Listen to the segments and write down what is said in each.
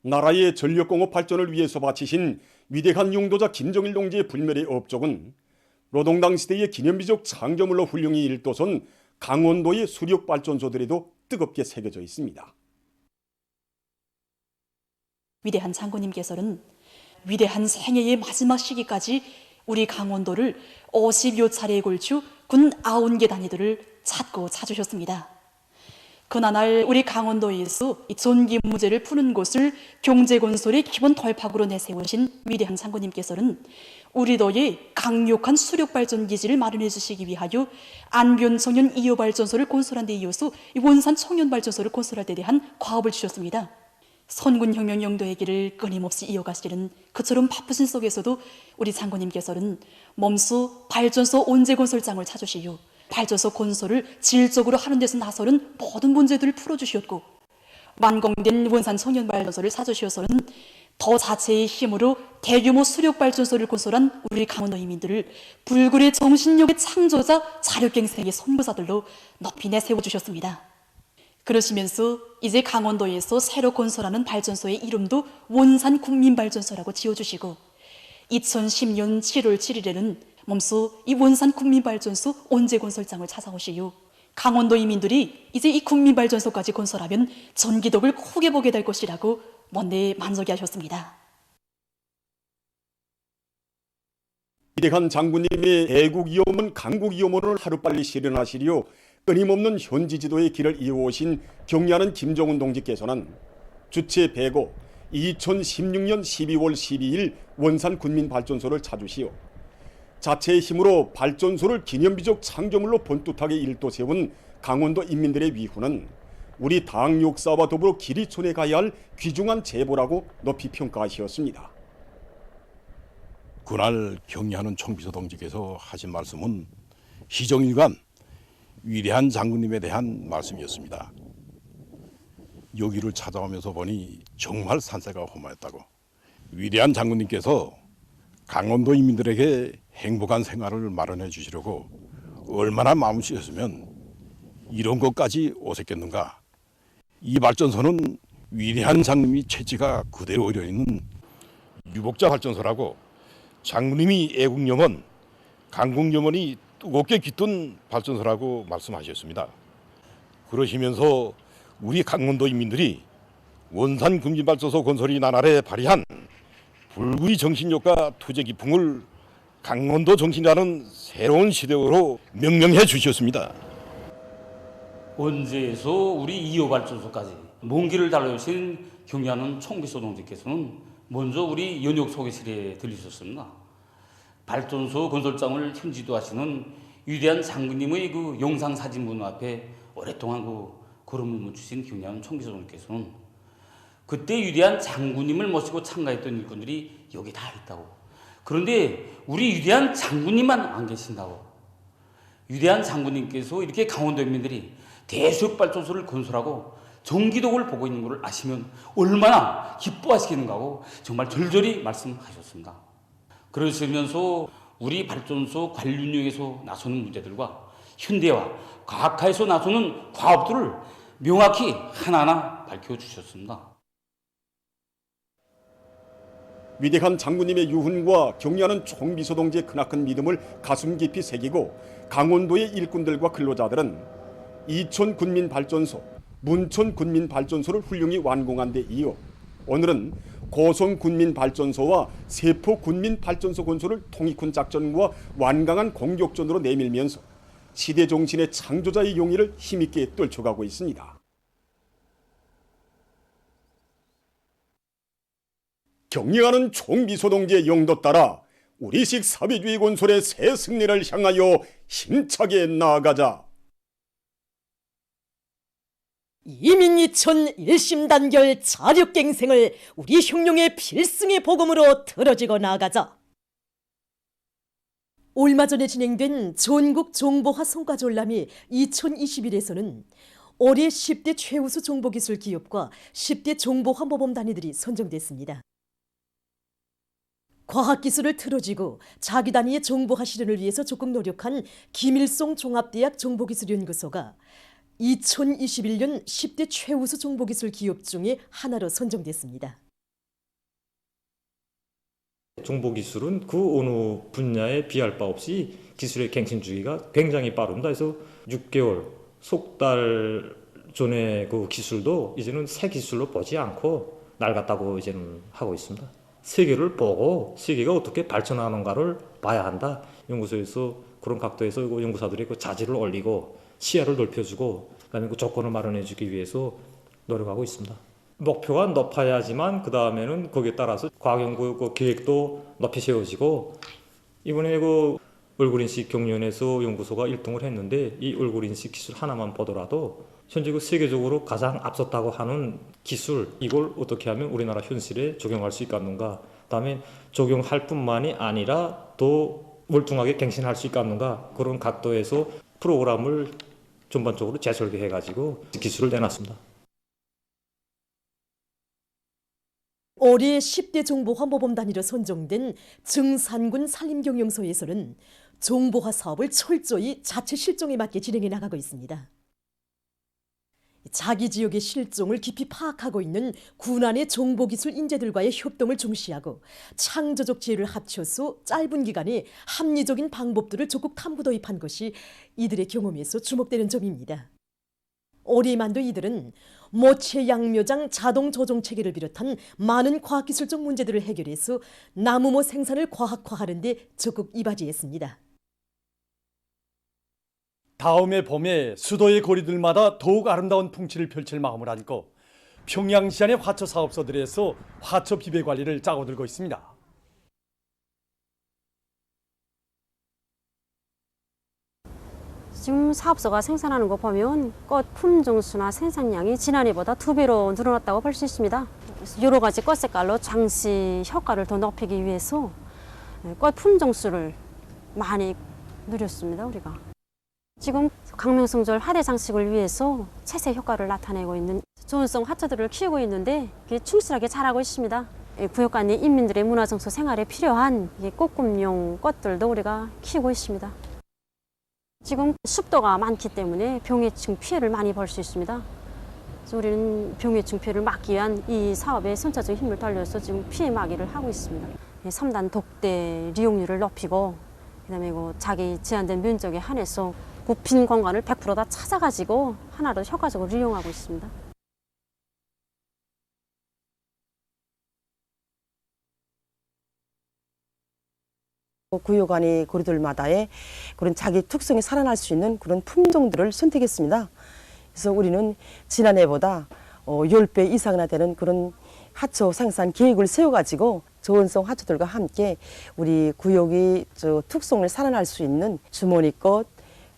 나라의 전력공업 발전을 위해서 바치신 위대한 용도자 김정일 동지의 불멸의 업적은 노동당 시대의 기념비적 창조물로 훌륭히 일도선 강원도의 수력발전소들에도 뜨겁게 새겨져 있습니다. 위대한 장군님께서는 위대한 생애의 마지막 시기까지 우리 강원도를 50여 차례에 걸쳐 군 90개 단위들을 찾고 찾으셨습니다. 그나날 우리 강원도에서 이 존기 문제를 푸는 곳을 경제건설의 기본 덜팍으로 내세우신 위대한 장군님께서는 우리도의 강력한 수력발전 기지를 마련해 주시기 위하여 안변 청년 2호 발전소를 건설한 데 이어서 원산 청년발전소를 건설할 데 대한 과업을 주셨습니다. 선군혁명 영도의 길을 끊임없이 이어가시는 그처럼 바쁘신 속에서도 우리 장군님께서는 몸소 발전소 온재건설장을 찾으시오. 발전소 건설을 질적으로 하는 데서 나서는 모든 문제들을 풀어주셨고, 완공된 원산 청년발전소를 찾으셔서는 더 자체의 힘으로 대규모 수력발전소를 건설한 우리 강원도 이민들을 불굴의 정신력의 창조자 자력갱생의 선구자들로 높이 내세워주셨습니다. 그러시면서 이제 강원도에서 새로 건설하는 발전소의 이름도 원산 국민발전소라고 지어주시고, 2010년 7월 7일에는 몸소 이 원산 국민발전소 온재건설장을 찾아오시요. 강원도 이민들이 이제 이 국민발전소까지 건설하면 전기덕을 크게 보게 될 것이라고 먼데 만족해 하셨습니다. 위대한 장군님의 애국이오문 강국이오문을 하루빨리 실현하시려 끊임없는 현지 지도의 길을 이어오신 경리하는 김정은 동지께서는 주체 105 2016년 12월 12일 원산 군민발전소를 찾으시어 자체의 힘으로 발전소를 기념비적 창조물로 번듯하게 일도 세운 강원도 인민들의 위후는 우리 당 역사와 더불어 길이 촌에 가야 할 귀중한 제보라고 높이 평가하셨습니다. 그날 경리하는 총비서 동지께서 하신 말씀은 희정일관 위대한 장군님에 대한 말씀이었습니다. 여기를 찾아오면서 보니 정말 산세가 험하였다고. 위대한 장군님께서 강원도 인민들에게 행복한 생활을 마련해 주시려고 얼마나 마음 쓰셨으면 이런 것까지 오셨겠는가. 이 발전소는 위대한 장군님이 채취가 그대로 의뢰있는 유복자 발전소라고, 장군님이 애국염원, 강국염원이 뜨겁게 깃든 발전소라고 말씀하셨습니다. 그러시면서 우리 강원도 인민들이 원산 군민발전소 건설이 나날에 발휘한 불굴의 정신력과 투쟁 기풍을 강원도 정신이라는 새로운 시대로 명명해 주셨습니다. 원제에서 우리 2호 발전소까지 먼 길을 달려오신 경리하는 총비서 동지께서는 먼저 우리 연역 소개실에 들리셨습니다. 발전소 건설장을 현지도하시는 위대한 장군님의 그 영상 사진문 앞에 오랫동안 걸음을 묻히신 경리하는 총비서 동지께서는 그때 위대한 장군님을 모시고 참가했던 일꾼들이 여기 다 있다고. 그런데 우리 위대한 장군님만 안 계신다고. 위대한 장군님께서 이렇게 강원도 인민들이 대수력발전소를 건설하고 전기덕을 보고 있는 것을 아시면 얼마나 기뻐하시겠는가 하고 정말 절절히 말씀하셨습니다. 그러시면서 우리 발전소 관리운영에서 나서는 문제들과 현대화, 과학화에서 나서는 과업들을 명확히 하나하나 밝혀주셨습니다. 위대한 장군님의 유훈과 경리하는 총비서 동지의 크나큰 믿음을 가슴 깊이 새기고 강원도의 일꾼들과 근로자들은 이촌 군민발전소, 문촌 군민발전소를 훌륭히 완공한 데 이어 오늘은 고성 군민발전소와 세포 군민발전소 건설을 통이군 작전과 완강한 공격전으로 내밀면서 시대 정신의 창조자의 용의를 힘있게 떨쳐가고 있습니다. 경리하는 총비서 동지의 영도 따라 우리식 사회주의 건설의 새 승리를 향하여 힘차게 나아가자. 이민이촌 일심단결 자력갱생을 우리 흉룡의 필승의 복음으로 틀어지고 나아가자. 얼마 전에 진행된 전국 정보화 성과전람회 2021에서는 올해 10대 최우수 정보기술 기업과 10대 정보화 모범 단위들이 선정됐습니다. 과학기술을 틀어지고 자기 단위의 정보화 실현을 위해서 적극 노력한 김일성 종합대학 정보기술연구소가 2021년 10대 최우수 정보기술 기업 중에 하나로 선정됐습니다. 정보기술은 그 어느 분야에 비할 바 없이 기술의 갱신 주기가 굉장히 빠릅니다. 그래서 6개월, 석 달 전에 그 기술도 이제는 새 기술로 보지 않고 낡았다고 이제는 하고 있습니다. 세계를 보고 세계가 어떻게 발전하는가를 봐야 한다. 연구소에서 그런 각도에서 연구사들이 그 자질을 올리고 시야를 넓혀주고 그다음에 그 조건을 마련해주기 위해서 노력하고 있습니다. 목표가 높아야지만 그 다음에는 거기에 따라서 과학연구 그 계획도 높이 세워지고 이번에 그 얼굴인식 경연에서 연구소가 1등을 했는데 이 얼굴인식 기술 하나만 보더라도 현재 그 세계적으로 가장 앞섰다고 하는 기술 이걸 어떻게 하면 우리나라 현실에 적용할 수 있겠는가 그다음에 적용할 뿐만이 아니라 더 월등하게 갱신할 수 있겠는가 그런 각도에서 프로그램을 전반적으로 재설계해가지고 기술을 내놨습니다. 올해 10대 정보화 모범 단위로 선정된 증산군 산림경영소에서는 정보화 사업을 철저히 자체 실종에 맞게 진행해 나가고 있습니다. 자기 지역의 실종을 깊이 파악하고 있는 군안의 정보기술 인재들과의 협동을 중시하고 창조적 지혜를 합쳐서 짧은 기간에 합리적인 방법들을 적극 탐구 도입한 것이 이들의 경험에서 주목되는 점입니다. 올해만도 이들은 모체 양묘장 자동 조종 체계를 비롯한 많은 과학기술적 문제들을 해결해서 나무모 생산을 과학화하는 데 적극 이바지했습니다. 다음해 봄에 수도의 거리들마다 더욱 아름다운 풍치를 펼칠 마음을 안고 평양시 안의 화초 사업소들에서 화초 비배 관리를 짜고들고 있습니다. 지금 사업소가 생산하는 거 보면 꽃 품종수나 생산량이 지난해보다 2배로 늘어났다고 볼 수 있습니다. 여러 가지 꽃 색깔로 장식 효과를 더 높이기 위해서 꽃 품종수를 많이 늘렸습니다, 우리가. 지금 강명성절 화대 장식을 위해서 채색 효과를 나타내고 있는 조은성 화초들을 키우고 있는데 충실하게 자라고 있습니다. 구역간 인민들의 문화정서 생활에 필요한 꽃금용 꽃들도 우리가 키우고 있습니다. 지금 습도가 많기 때문에 병해충 피해를 많이 볼 수 있습니다. 그래서 우리는 병해충 피해를 막기 위한 이 사업에 선차적 힘을 달려서 지금 피해 막이를 하고 있습니다. 3단 독대利用률을 높이고 그다음에 자기 제한된 면적에 한해서 그 빈 공간을 100% 다 찾아가지고 하나로 효과적으로 이용하고 있습니다. 구역 안의 거리들마다의 그런 자기 특성이 살아날 수 있는 그런 품종들을 선택했습니다. 그래서 우리는 지난해보다 10배 이상이나 되는 그런 화초 생산 계획을 세워가지고 저온성 화초들과 함께 우리 구역의 특성을 살아날 수 있는 주머니꽃,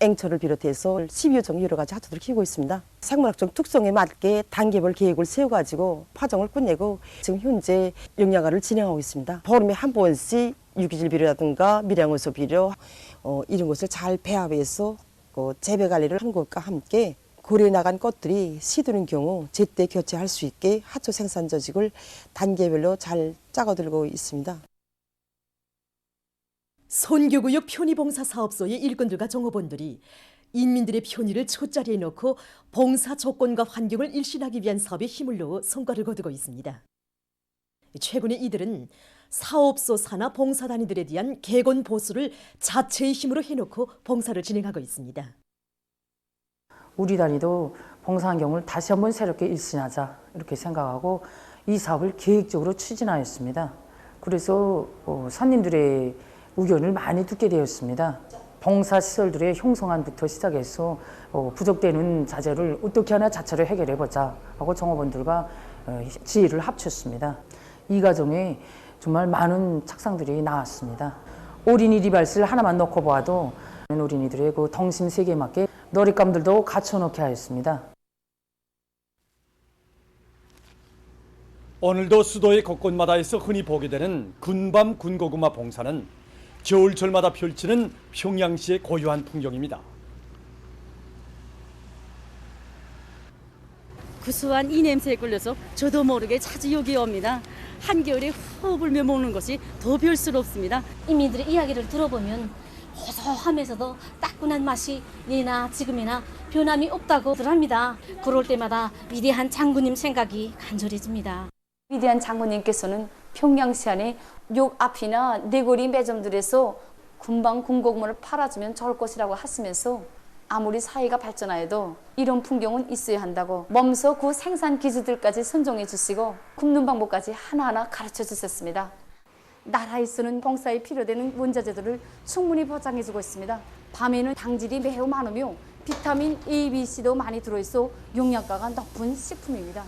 앵초를 비롯해서 12여 종 여러 가지 화초들을 키우고 있습니다. 생물학적 특성에 맞게 단계별 계획을 세워가지고 파종을 끝내고 지금 현재 영양화를 진행하고 있습니다. 보름에 한 번씩 유기질 비료라든가 밀양어소 비료 이런 것을 잘 배합해서 재배 관리를 한 것과 함께 거리에 나간 꽃들이 시드는 경우 제때 교체할 수 있게 화초 생산 조직을 단계별로 잘 짜고들고 있습니다. 선교구역 편의봉사 사업소의 일꾼들과 종업원들이 인민들의 편의를 첫자리에 놓고 봉사 조건과 환경을 일신하기 위한 사업에 힘을 넣어 성과를 거두고 있습니다. 최근에 이들은 사업소 산하 봉사단위들에 대한 개건 보수를 자체의 힘으로 해놓고 봉사를 진행하고 있습니다. 우리 단위도 봉사 환경을 다시 한번 새롭게 일신하자 이렇게 생각하고 이 사업을 계획적으로 추진하였습니다. 그래서 산님들의 의견을 많이 듣게 되었습니다. 봉사시설들의 형성안부터 시작해서 부족되는 자재를 어떻게 하나 자체로 해결해보자 하고 종업원들과 지혜를 합쳤습니다. 이 과정에 정말 많은 착상들이 나왔습니다. 어린이 리발스를 하나만 놓고 보아도 어린이들의 그 덩심 세계에 맞게 놀잇감들도 갖춰놓게 하였습니다. 오늘도 수도의 곳곳마다에서 흔히 보게 되는 군밤 군고구마 봉사는 겨울철마다 펼치는 평양시의 고유한 풍경입니다. 구수한 이 냄새에 끌려서 저도 모르게 자주 여기 옵니다. 한겨울에 호 불며 먹는 것이 더 별스럽습니다. 이민들의 이야기를 들어보면 고소하면서도 따끈한 맛이 예나 지금이나 변함이 없다고들 합니다. 그럴 때마다 위대한 장군님 생각이 간절해집니다. 위대한 장군님께서는 평양시 안에 역 앞이나 네거리 매점들에서 금방 군고구마를 팔아주면 좋을 것이라고 하시면서 아무리 사회가 발전하여도 이런 풍경은 있어야 한다고 몸소 그 생산 기술들까지 선정해 주시고 굽는 방법까지 하나하나 가르쳐 주셨습니다. 나라에 쓰는 봉사에 필요되는 원자재들을 충분히 보장해 주고 있습니다. 밤에는 당질이 매우 많으며 비타민 A, B, C도 많이 들어있어 영양가가 높은 식품입니다.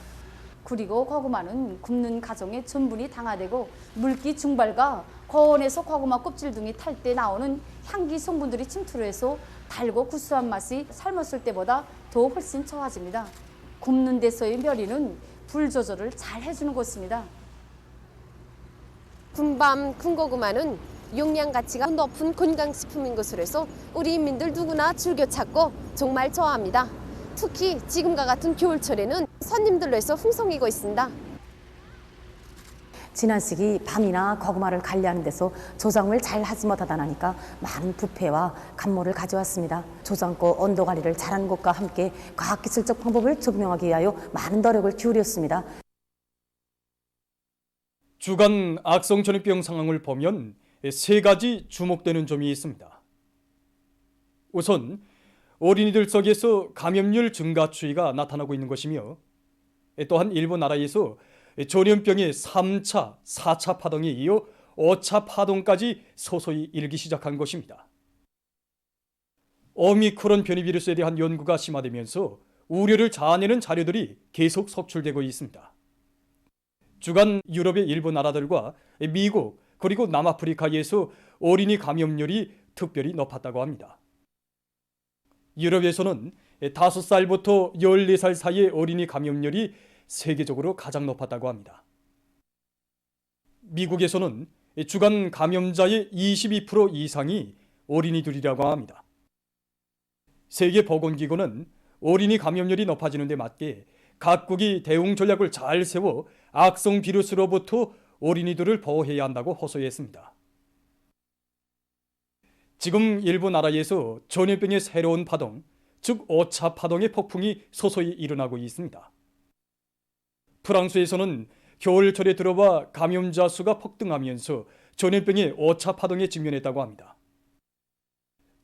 그리고 고구마는 굽는 과정에 전분이 당화되고 물기 증발과 고온에서 고구마 껍질 등이 탈 때 나오는 향기 성분들이 침투를 해서 달고 구수한 맛이 삶았을 때보다 더 훨씬 좋아집니다. 굽는 데서의 멸리는 불 조절을 잘 해주는 것입니다. 군밤 군고구마는 영양 가치가 높은 건강식품인 것으로 해서 우리 인민들 누구나 즐겨 찾고 정말 좋아합니다. 특히 지금과 같은 겨울철에는 손님들로 해서 풍성이고 있습니다. 지난 시기 밤이나 고구마를 관리하는 데서 조장을 잘 하지 못하다 나니까 많은 부패와 간모를 가져왔습니다. 조장고 온도 관리를 잘하는 것과 함께 과학기술적 방법을 적용하기 위하여 많은 노력을 기울였습니다. 주간 악성 전염병 상황을 보면 세 가지 주목되는 점이 있습니다. 우선 어린이들 속에서 감염률 증가 추이가 나타나고 있는 것이며, 또한 일본 나라에서 전염병의 3차, 4차 파동에 이어 5차 파동까지 서서히 일기 시작한 것입니다. 오미크론 변이 비루스에 대한 연구가 심화되면서 우려를 자아내는 자료들이 계속 속출되고 있습니다. 주간 유럽의 일부 나라들과 미국 그리고 남아프리카에서 어린이 감염률이 특별히 높았다고 합니다. 유럽에서는 5살부터 14살 사이의 어린이 감염률이 세계적으로 가장 높았다고 합니다. 미국에서는 주간 감염자의 22% 이상이 어린이들이라고 합니다. 세계보건기구는 어린이 감염률이 높아지는 데 맞게 각국이 대응 전략을 잘 세워 악성 비루스로부터 어린이들을 보호해야 한다고 호소했습니다. 지금 일부 나라에서 전염병의 새로운 파동, 즉 5차 파동의 폭풍이 서서히 일어나고 있습니다. 프랑스에서는 겨울철에 들어와 감염자 수가 폭등하면서 전염병의 5차 파동에 직면했다고 합니다.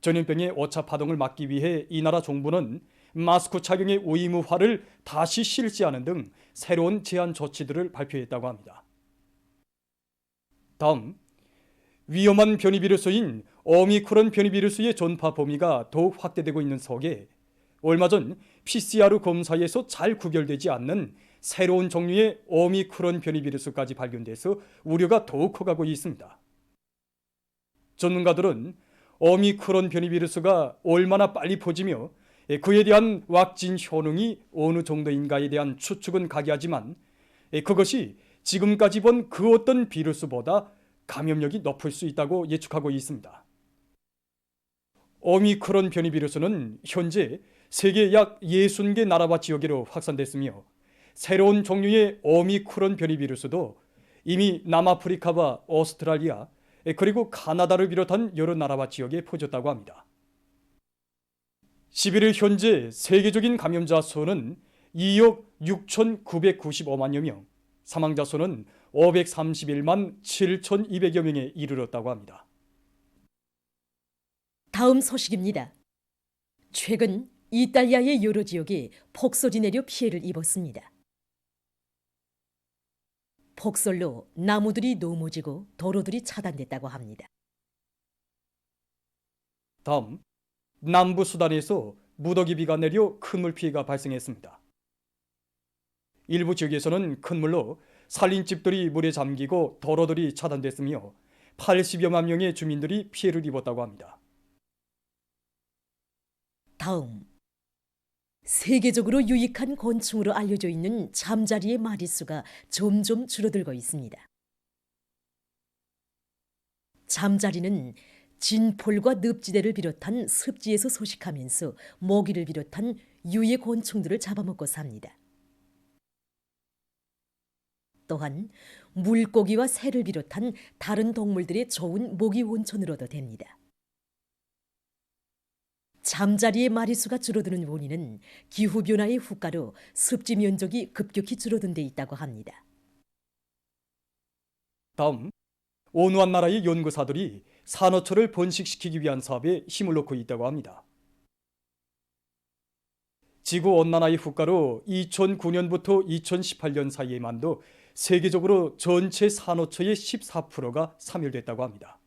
전염병의 5차 파동을 막기 위해 이 나라 정부는 마스크 착용의 의무화를 다시 실시하는 등 새로운 제한 조치들을 발표했다고 합니다. 다음, 위험한 변이 비루스인 오미크론 변이 비루스의 전파 범위가 더욱 확대되고 있는 속에 얼마 전 PCR 검사에서 잘 구별되지 않는 새로운 종류의 오미크론 변이 비루스까지 발견돼서 우려가 더욱 커가고 있습니다. 전문가들은 오미크론 변이 비루스가 얼마나 빨리 퍼지며 그에 대한 왁진 효능이 어느 정도인가에 대한 추측은 가기하지만 그것이 지금까지 본 그 어떤 비루스보다 감염력이 높을 수 있다고 예측하고 있습니다. 오미크론 변이 비루스는 현재 세계 약 60개 나라와 지역으로 확산됐으며 새로운 종류의 오미크론 변이 비루스도 이미 남아프리카와 오스트랄리아 그리고 카나다를 비롯한 여러 나라와 지역에 퍼졌다고 합니다. 11일 현재 세계적인 감염자 수는 2억 6,995만여 명, 사망자 수는 531만 7,200여 명에 이르렀다고 합니다. 다음 소식입니다. 최근 이탈리아의 여러 지역이 폭설이 내려 피해를 입었습니다. 폭설로 나무들이 넘어지고 도로들이 차단됐다고 합니다. 다음, 남부 수단에서 무더기비가 내려 큰 물 피해가 발생했습니다. 일부 지역에서는 큰 물로 살림집들이 물에 잠기고 도로들이 차단됐으며 80여만 명의 주민들이 피해를 입었다고 합니다. 다음, 세계적으로 유익한 곤충으로 알려져 있는 잠자리의 마리수가 점점 줄어들고 있습니다. 잠자리는 진폴과 늪지대를 비롯한 습지에서 서식하면서 모기를 비롯한 유해 곤충들을 잡아먹고 삽니다. 또한 물고기와 새를 비롯한 다른 동물들의 좋은 모기 원천으로도 됩니다. 잠자리의 마리수가 줄어드는 원인은 기후변화의 후가로 습지 면적이 급격히 줄어든 데 있다고 합니다. 다음, 온화한 나라의 연구사들이 산호초를 번식시키기 위한 사업에 힘을 놓고 있다고 합니다. 지구온난화의 후가로 2009년부터 2018년 사이에만도 세계적으로 전체 산호초의 14%가 사멸됐다고 합니다.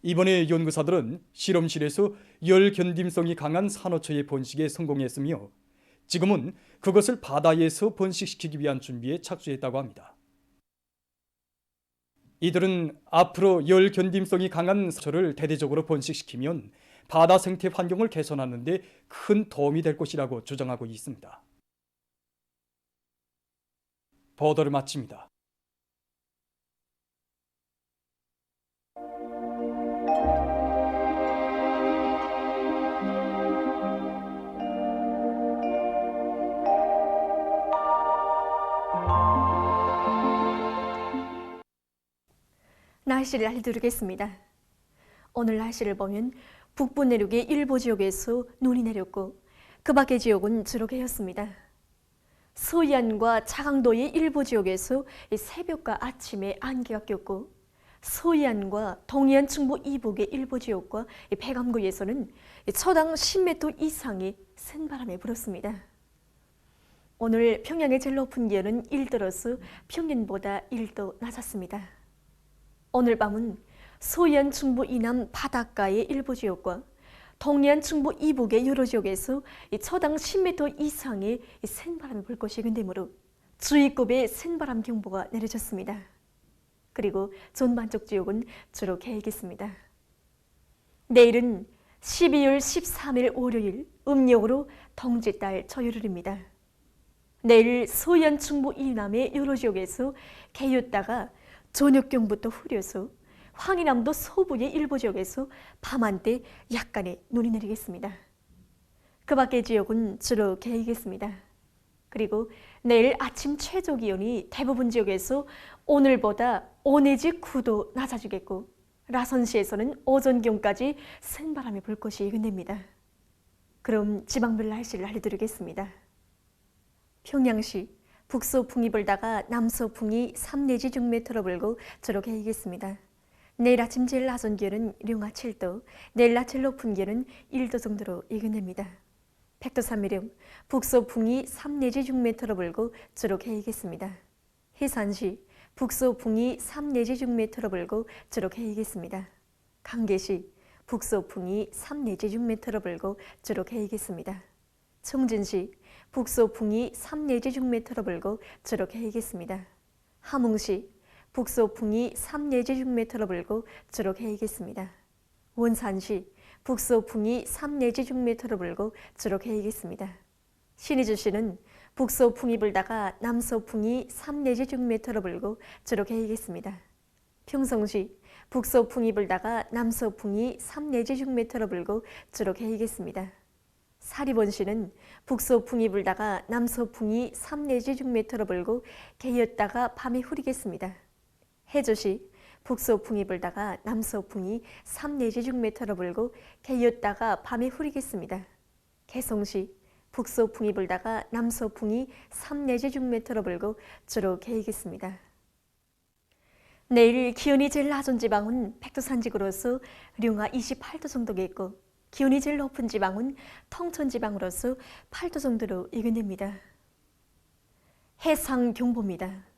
이번에 연구사들은 실험실에서 열 견딤성이 강한 산호초의 번식에 성공했으며 지금은 그것을 바다에서 번식시키기 위한 준비에 착수했다고 합니다. 이들은 앞으로 열 견딤성이 강한 산호초를 대대적으로 번식시키면 바다 생태 환경을 개선하는 데 큰 도움이 될 것이라고 주장하고 있습니다. 보도를 마칩니다. 날씨를 알려드리겠습니다. 오늘 날씨를 보면 북부 내륙의 일부 지역에서 눈이 내렸고 그 밖의 지역은 주로 개였습니다. 서해안과 차강도의 일부 지역에서 새벽과 아침에 안개가 꼈고 서해안과 동해안 충북 이북의 일부 지역과 백암구에서는 초당 10m 이상의 센 바람이 불었습니다. 오늘 평양의 제일 높은 기온은 1도로서 평년보다 1도 낮았습니다. 오늘 밤은 서해안 충북 이남 바닷가의 일부 지역과 동해안 충북 이북의 여러 지역에서 초당 10m 이상의 센 바람이 불 것이 예견되므로 주의급의 센 바람 경보가 내려졌습니다. 그리고 전반적 지역은 주로 개이겠습니다. 내일은 12월 13일 월요일 음력으로 동짓달 초여름입니다. 내일 서해안 충북 이남의 여러 지역에서 개였다가 저녁경부터 흐려서 황해남도 서부의 일부 지역에서 밤한때 약간의 눈이 내리겠습니다. 그 밖의 지역은 주로 개이겠습니다. 그리고 내일 아침 최저 기온이 대부분 지역에서 오늘보다 5 내지 9도 낮아지겠고 라선시에서는 오전 기온까지 센 바람이 불 것이 예견됩니다. 그럼 지방별 날씨를 알려드리겠습니다. 평양시 북서풍이 불다가 남서풍이 3 내지 6m로 불고 주로 개이겠습니다. 내일 아침 제일 낮은 기온은 령아 7도, 내일 낮 제일 높은 기온은 1도 정도로 예견됩니다. 백두산미령 북서풍이 3 내지 6m로 불고 주로 개이겠습니다. 해산시 북서풍이 3 내지 6m로 불고 주로 개이겠습니다. 강계시 북서풍이 3 내지 6m로 불고 주로 개이겠습니다. 청진시 북서풍이 3 내지 6m로 불고 주로 개이겠습니다. 함흥시 북서풍이 3 내지 6m로 불고 주로 개이겠습니다. 원산시 북서풍이 3 내지 6m로 불고 주로 개이겠습니다. 신의주시는 북서풍이 불다가 남서풍이 3 내지 6m로 불고 주로 개이겠습니다. 평성시 북서풍이 불다가 남서풍이 3 내지 6m로 불고 주로 개이겠습니다. 사리본시는 북서풍이 불다가 남서풍이 3 내지 6m로 불고 개였다가 밤에 흐리겠습니다. 해조시 북서풍이 불다가 남서풍이 3 내지 6m로 불고 개였다가 밤에 흐리겠습니다. 개성시 북서풍이 불다가 남서풍이 3 내지 6m로 불고 주로 개이겠습니다. 내일 기온이 제일 낮은 지방은 백두산지구로서 령아 28도 정도겠고 기온이 제일 높은 지방은 통천지방으로서 8도 정도로 예견됩니다. 해상경보입니다.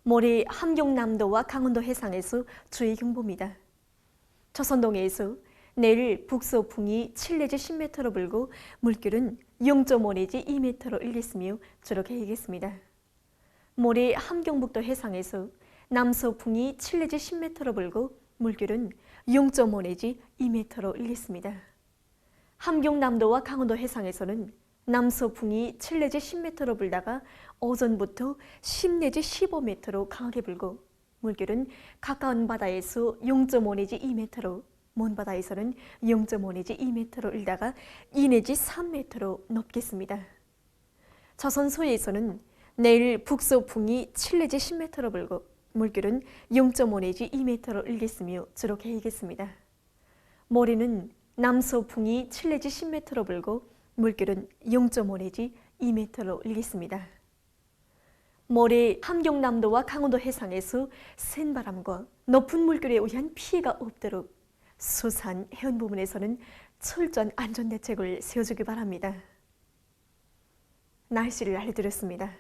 모레 함경남도와 강원도 해상에서 주의경보입니다. 조선동해에서 내일 북서풍이 7 내지 10m로 불고 물결은 0.5 내지 2m로 일겠으며 주로 개이겠습니다. 모레 함경북도 해상에서 남서풍이 7 내지 10m로 불고 물결은 0.5 내지 2m로 일겠습니다. 함경남도와 강원도 해상에서는 남서풍이 7 내지 10m로 불다가 오전부터 10 내지 15m로 강하게 불고 물결은 가까운 바다에서 0.5 내지 2m로 먼 바다에서는 0.5 내지 2m로 일다가 2 내지 3m로 높겠습니다. 조선 서해에서는 내일 북서풍이 7 내지 10m로 불고 물결은 0.5 내지 2m로 일겠으며 주로 개이겠습니다. 모레는 남서풍이 7 내지 10m로 불고 물결은 0.5 내지 2m로 일겠습니다. 모레 함경남도와 강원도 해상에서 센 바람과 높은 물결에 의한 피해가 없도록 수산 해안 부분에서는 철저한 안전 대책을 세워주기 바랍니다. 날씨를 알려드렸습니다.